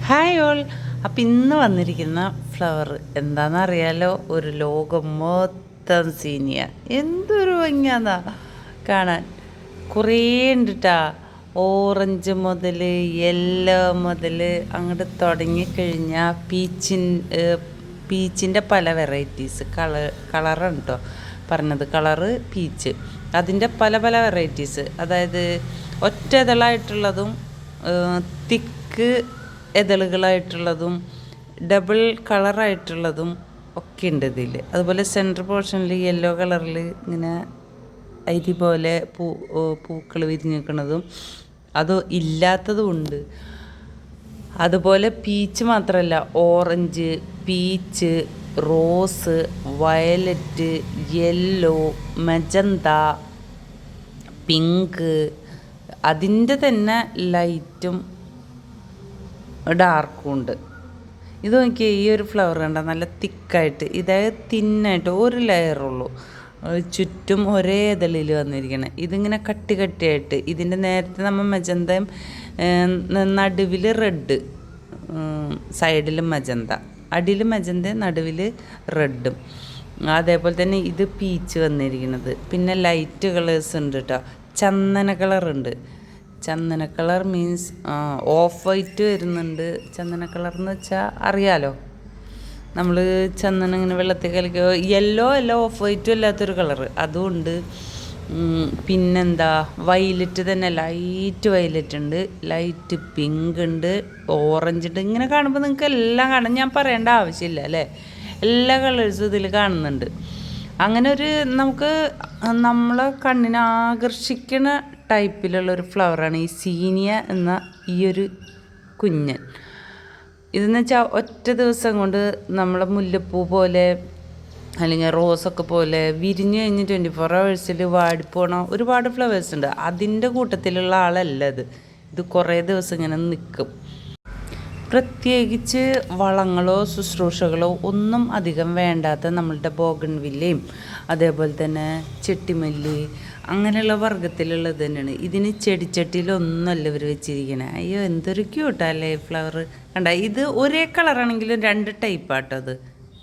Hi all. അപ്പം ഇന്ന് വന്നിരിക്കുന്ന ഫ്ലവർ എന്താണെന്നറിയാലോ, ഒരു ലോകം മൊത്തം സീനിയ. എന്തൊരു ഭംഗിയാന്നാ കാണാൻ. കുറേ ഉണ്ടിട്ടാ. ഓറഞ്ച് മുതൽ യെല്ലോ മുതൽ അങ്ങോട്ട് തുടങ്ങിക്കഴിഞ്ഞാൽ പീച്ചിൻ്റെ പല വെറൈറ്റീസ് കളറാണ് കേട്ടോ പറഞ്ഞത്. കളറ് പീച്ച്, അതിൻ്റെ പല പല വെറൈറ്റീസ്. അതായത് ഒറ്റ ഇതളായിട്ടുള്ളതും തിക്ക് ഇതളുകളായിട്ടുള്ളതും ഡബിൾ കളറായിട്ടുള്ളതും ഒക്കെ ഉണ്ട് ഇതിൽ. അതുപോലെ സെൻറ്റർ പോർഷനിൽ യെല്ലോ കളറിൽ ഇങ്ങനെ അരി പോലെ പൂക്കൾ വിരിഞ്ഞ് നിൽക്കുന്നതും അത് ഇല്ലാത്തതും ഉണ്ട്. അതുപോലെ പീച്ച് മാത്രമല്ല, orange, peach, rose, violet, yellow, magenta, pink, അതിൻ്റെ തന്നെ ലൈറ്റും ഡാർക്കും ഉണ്ട്. ഇത് നോക്കിയാൽ ഈ ഒരു ഫ്ലവർ കണ്ട നല്ല തിക്കായിട്ട്, ഇതായത് തിന്നായിട്ട് ഒരു ലെയറുള്ളൂ, ചുറ്റും ഒരേ ഇതളിൽ വന്നിരിക്കണം. ഇതിങ്ങനെ കട്ടി കട്ടിയായിട്ട്. ഇതിൻ്റെ നേരത്തെ നമ്മൾ മജന്തയും നടുവിൽ റെഡ്, സൈഡിൽ മജന്ത, അടിയിൽ മജന്ത, നടുവിൽ റെഡും. അതേപോലെ തന്നെ ഇത് പീച്ച് വന്നിരിക്കുന്നത്. പിന്നെ ലൈറ്റ് കളേഴ്സ് ഉണ്ട് കേട്ടോ. ചന്ദന കളറുണ്ട്. ചന്ദന കളർ മീൻസ് ഓഫ് വൈറ്റ് വരുന്നുണ്ട്. ചന്ദന കളർ എന്ന് വെച്ചാൽ അറിയാലോ, നമ്മൾ ചന്ദനം ഇങ്ങനെ വെള്ളത്തിൽ കലക്കുക. യെല്ലോ അല്ല, ഓഫ് വൈറ്റും അല്ലാത്തൊരു കളറ് അതുമുണ്ട്. പിന്നെന്താ, വയലറ്റ് തന്നെ, ലൈറ്റ് വയലറ്റ് ഉണ്ട്, ലൈറ്റ് പിങ്ക് ഉണ്ട്, ഓറഞ്ച് ഉണ്ട്. ഇങ്ങനെ കാണുമ്പോൾ നിങ്ങൾക്ക് എല്ലാം കാണാം, ഞാൻ പറയേണ്ട ആവശ്യമില്ല അല്ലേ. എല്ലാ കളേഴ്സും ഇതിൽ കാണുന്നുണ്ട്. അങ്ങനെ ഒരു നമുക്ക് നമ്മളെ കണ്ണിനെ ആകർഷിക്കുന്ന ടൈപ്പിലുള്ളൊരു ഫ്ലവറാണ് ഈ സീനിയ എന്ന ഈ ഒരു കുഞ്ഞൻ. ഇതെന്ന് വെച്ചാൽ ഒറ്റ ദിവസം കൊണ്ട് നമ്മളെ മുല്ലപ്പൂ പോലെ അല്ലെങ്കിൽ റോസൊക്കെ പോലെ വിരിഞ്ഞ് കഴിഞ്ഞ് 24 hours വാടിപ്പോണ ഒരുപാട് ഫ്ലവേഴ്സ് ഉണ്ട്. അതിൻ്റെ കൂട്ടത്തിലുള്ള ആളല്ല ഇത് കുറേ ദിവസം ഇങ്ങനെ നിൽക്കും. പ്രത്യേകിച്ച് വളങ്ങളോ ശുശ്രൂഷകളോ ഒന്നും അധികം വേണ്ടാത്ത നമ്മളുടെ ബോഗൺവില്ലയും അതേപോലെ തന്നെ ചെട്ടിമല്ലി അങ്ങനെയുള്ള വർഗ്ഗത്തിലുള്ളത് തന്നെയാണ്. ഇതിന് ചെടിച്ചട്ടിയിലൊന്നുമല്ല ഇവർ വെച്ചിരിക്കണേ. അയ്യോ എന്തൊരു ക്യൂട്ടല്ലേ ഫ്ലവർ കണ്ട. ഇത് ഒരേ കളറാണെങ്കിലും 2 ടൈപ്പാട്ടോ അത്.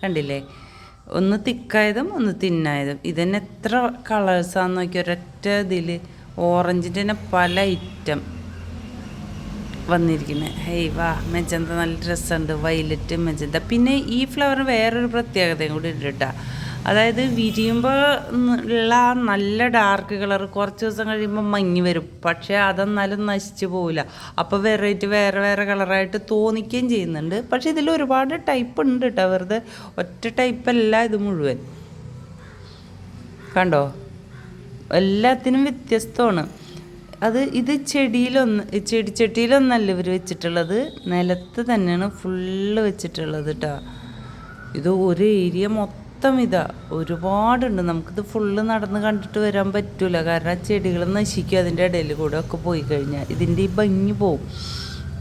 കണ്ടില്ലേ, ഒന്ന് തിക്കായതും ഒന്ന് തിന്നായതും. ഇതന്നെ എത്ര കളേഴ്സാന്ന് നോക്കി ഒരൊറ്റ ഇതിൽ. ഓറഞ്ചിൻ്റെ തന്നെ പല ഐറ്റം വന്നിരിക്കുന്നത്. ഹേയ് വാ, മെജന്ത നല്ല രസമുണ്ട്, വയലറ്റ്, മെജന്ത. പിന്നെ ഈ ഫ്ലവറിന് വേറൊരു പ്രത്യേകതയും കൂടി ഉണ്ട് കേട്ടോ. അതായത് വിരിയുമ്പോൾ ഉള്ള നല്ല ഡാർക്ക് കളർ കുറച്ച് ദിവസം കഴിയുമ്പോൾ മങ്ങി വരും, പക്ഷേ അതെന്നാലും നശിച്ചു പോവില്ല. അപ്പോൾ വെറൈറ്റി വേറെ വേറെ കളറായിട്ട് തോന്നിക്കുകയും ചെയ്യുന്നുണ്ട്. പക്ഷേ ഇതിൽ ഒരുപാട് ടൈപ്പ് ഉണ്ട് കേട്ടോ, വെറുതെ ഒറ്റ ടൈപ്പല്ല ഇത് മുഴുവൻ. കണ്ടോ, എല്ലാത്തിനും വ്യത്യസ്തമാണ്. ഇത് ചെടിച്ചട്ടിയിലൊന്നല്ല ഇവർ വെച്ചിട്ടുള്ളത്, നിലത്ത് തന്നെയാണ് ഫുള്ള് വെച്ചിട്ടുള്ളത് കേട്ടോ. ഇത് ഒരു ഏരിയ മൊത്തം ഇതാ, ഒരുപാടുണ്ട്. നമുക്കിത് ഫുള്ള് നടന്ന് കണ്ടിട്ട് വരാൻ പറ്റില്ല, കാരണം ചെടികൾ നശിക്കും അതിൻ്റെ ഇടയിൽ കൂടെ ഒക്കെ പോയി കഴിഞ്ഞാൽ ഇതിൻ്റെ ഈ ഭംഗി പോവും.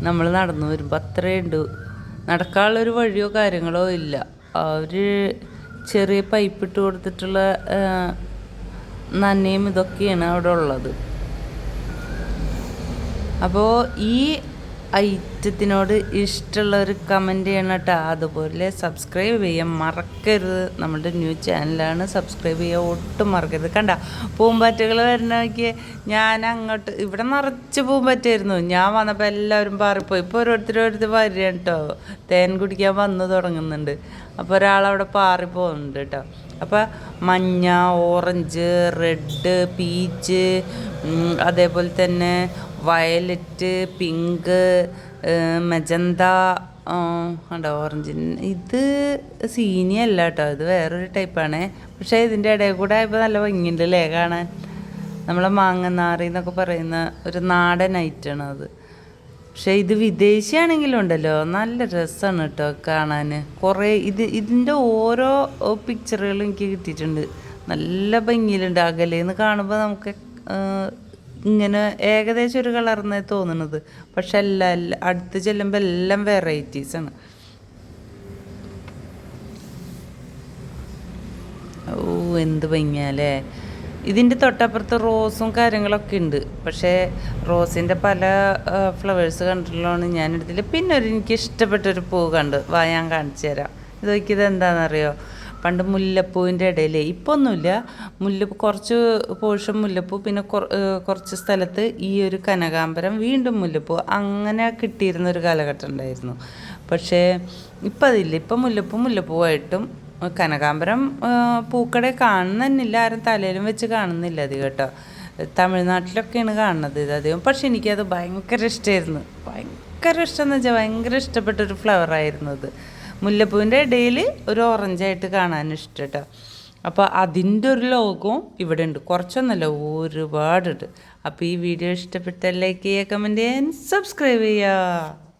നമ്മൾ നടന്നു വരുമ്പോൾ അത്രയുണ്ട്. നടക്കാനുള്ളൊരു വഴിയോ കാര്യങ്ങളോ ഇല്ല. ഒരു ചെറിയ പൈപ്പ് ഇട്ട് കൊടുത്തിട്ടുള്ള നനയും ഇതൊക്കെയാണ് അവിടെ ഉള്ളത്. അപ്പോൾ ഈ ഐറ്റത്തിനോട് ഇഷ്ടമുള്ളവർ കമൻറ്റ് ചെയ്യണം കേട്ടോ. അതുപോലെ സബ്സ്ക്രൈബ് ചെയ്യാൻ മറക്കരുത്. നമ്മളുടെ ന്യൂ ചാനലാണ്, സബ്സ്ക്രൈബ് ചെയ്യാൻ ഒട്ടും മറക്കരുത്. കണ്ട പൂമ്പാറ്റകൾ വരണമൊക്കെ, ഞാൻ അങ്ങോട്ട് ഇവിടെ നിറച്ച് പൂമ്പാറ്റായിരുന്നു. ഞാൻ വന്നപ്പോൾ എല്ലാവരും പാറിപ്പോയി. ഇപ്പോൾ ഓരോരുത്തർ വരികയാണ് കേട്ടോ, തേൻ കുടിക്കാൻ വന്നു തുടങ്ങുന്നുണ്ട്. അപ്പോൾ ഒരാളവിടെ പാറിപ്പോകുന്നുണ്ട് കേട്ടോ. അപ്പോൾ മഞ്ഞ, ഓറഞ്ച്, റെഡ്, പീച്ച്, അതേപോലെ തന്നെ വയലറ്റ്, പിങ്ക്, മജന്ത, കണ്ടോ ഓറഞ്ചിന്. ഇത് സീനിയ അല്ല കേട്ടോ, ഇത് വേറൊരു ടൈപ്പാണ്. പക്ഷേ ഇതിൻ്റെ ഇടയിൽ കൂടെ ആയപ്പോൾ നല്ല ഭംഗിയുണ്ട് അല്ലേ കാണാൻ. നമ്മളെ മാങ്ങനാറി എന്നൊക്കെ പറയുന്ന ഒരു നാടൻ ഐറ്റമാണ് അത്. പക്ഷേ ഇത് വിദേശിയാണെങ്കിലും ഉണ്ടല്ലോ, നല്ല രസമാണ് കേട്ടോ കാണാൻ. കുറേ ഇതിൻ്റെ ഓരോ പിക്ചറുകളും എനിക്ക് കിട്ടിയിട്ടുണ്ട്. നല്ല ഭംഗിയിലുണ്ട്. അകലേന്ന് കാണുമ്പോൾ നമുക്ക് ഇങ്ങനെ ഏകദേശം ഒരു കളർന്നേ തോന്നുന്നത്, പക്ഷെ എല്ലാം അടുത്ത് ചെല്ലുമ്പോൾ എല്ലാം വെറൈറ്റീസാണ്. ഓ എന്ത് ഭംഗിയല്ലേ. ഇതിൻ്റെ തൊട്ടപ്പുറത്ത് റോസും കാര്യങ്ങളൊക്കെ ഉണ്ട്. പക്ഷേ റോസിൻ്റെ പല ഫ്ലവേഴ്സ് കണ്ടിട്ടുള്ളതാണ് ഞാനെടുത്തില്ല. പിന്നെ എനിക്ക് ഇഷ്ടപ്പെട്ടൊരു പൂ കണ്ട് ഞാൻ കാണിച്ചു തരാം. ഇത് നോക്കിയത് എന്താണെന്നറിയോ? പണ്ട് മുല്ലപ്പൂവിൻ്റെ ഇടയിൽ ഇപ്പോൾ ഒന്നുമില്ല, മുല്ലപ്പൂ കുറച്ച് പോർഷൻ മുല്ലപ്പൂ, പിന്നെ കുറച്ച് സ്ഥലത്ത് ഈ ഒരു കനകാമ്പരം, വീണ്ടും മുല്ലപ്പൂ, അങ്ങനെ കിട്ടിയിരുന്ന ഒരു കാലഘട്ടം ഉണ്ടായിരുന്നു. പക്ഷേ ഇപ്പം അതില്ല. ഇപ്പം മുല്ലപ്പൂവായിട്ടും കനകാമ്പരം പൂക്കടെ കാണുന്നില്ല, ആരും തലയിലും വെച്ച് കാണുന്നില്ല അധികം കേട്ടോ. തമിഴ്നാട്ടിലൊക്കെയാണ് കാണുന്നത് ഇത് അധികം. പക്ഷെ എനിക്കത് ഭയങ്കര ഇഷ്ടമായിരുന്നു. ഭയങ്കര ഇഷ്ടം എന്ന് വെച്ചാൽ ഭയങ്കര ഇഷ്ടപ്പെട്ടൊരു ഫ്ലവറായിരുന്നു അത്. മുല്ലപ്പൂവിൻ്റെ ഇടയിൽ ഒരു ഓറഞ്ചായിട്ട് കാണാനും ഇഷ്ടം കേട്ടോ. അപ്പോൾ അതിൻ്റെ ഒരു ലോകവും ഇവിടെ ഉണ്ട്. കുറച്ചൊന്നല്ല, ഒരുപാടുണ്ട്. അപ്പോൾ ഈ വീഡിയോ ഇഷ്ടപ്പെട്ടാൽ ലൈക്ക് ചെയ്യുക, കമൻറ്റ് ചെയ്യാൻ, സബ്സ്ക്രൈബ് ചെയ്യുക.